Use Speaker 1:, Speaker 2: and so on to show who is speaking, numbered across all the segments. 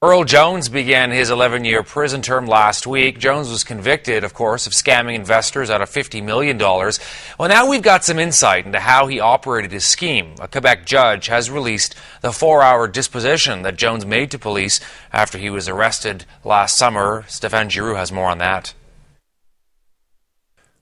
Speaker 1: Earl Jones began his 11-year prison term last week. Jones was convicted, of course, of scamming investors out of $50 million. Well, now we've got some insight into how he operated his scheme. A Quebec judge has released the 4-hour disposition that Jones made to police after he was arrested last summer. Stéphane Giroux has more on that.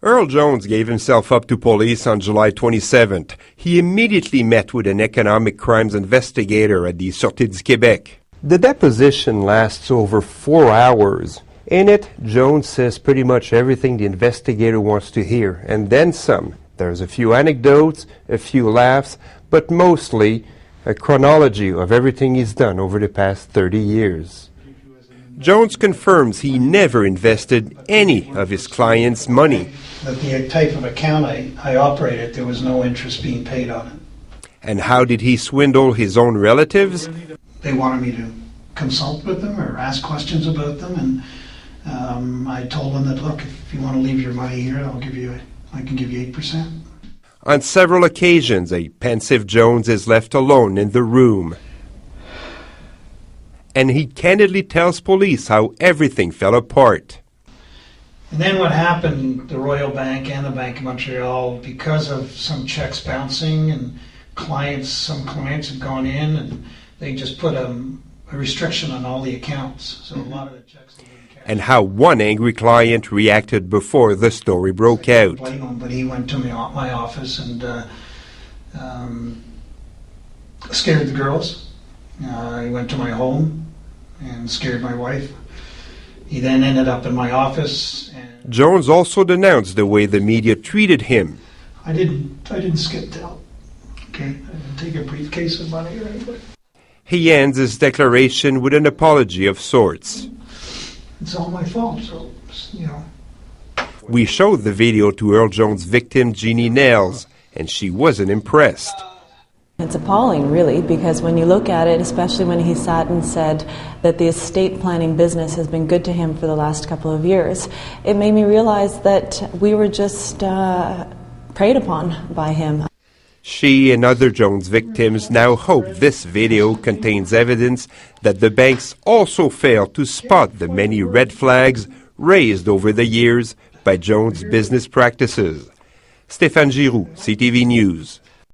Speaker 2: Earl Jones gave himself up to police on July 27th. He immediately met with an economic crimes investigator at the Sûreté du Québec. The deposition lasts over 4 hours. In it, Jones says pretty much everything the investigator wants to hear, and then some. There's a few anecdotes, a few laughs, but mostly a chronology of everything he's done over the past 30 years. Jones confirms he never invested any of his clients' money.
Speaker 3: But the type of account I operated, there was no interest being paid on it.
Speaker 2: And how did he swindle his own relatives?
Speaker 3: They wanted me to consult with them or ask questions about them, and I told them that, look, if you want to leave your money here, I can give you 8%.
Speaker 2: On several occasions, a pensive Jones is left alone in the room. And he candidly tells police how everything fell apart.
Speaker 3: And then what happened, the Royal Bank and the Bank of Montreal, because of some checks bouncing and some clients had gone in, and they just put a restriction on all the accounts. So a lot of the checks have been cashed.
Speaker 2: And how one angry client reacted before the story broke out.
Speaker 3: Blame him, but he went to my office and scared the girls. He went to my home and scared my wife. He then ended up in my office. And
Speaker 2: Jones also denounced the way the media treated him.
Speaker 3: I didn't skip town. Okay, I didn't take a briefcase of money or anything.
Speaker 2: He ends his declaration with an apology of sorts.
Speaker 3: It's all my fault, so,
Speaker 2: We showed the video to Earl Jones' victim, Jeannie Nails, and she wasn't impressed.
Speaker 4: It's appalling, really, because when you look at it, especially when he sat and said that the estate planning business has been good to him for the last couple of years, it made me realize that we were just preyed upon by him.
Speaker 2: She and other Jones victims now hope this video contains evidence that the banks also failed to spot the many red flags raised over the years by Jones' business practices. Stéphane Giroux, CTV News.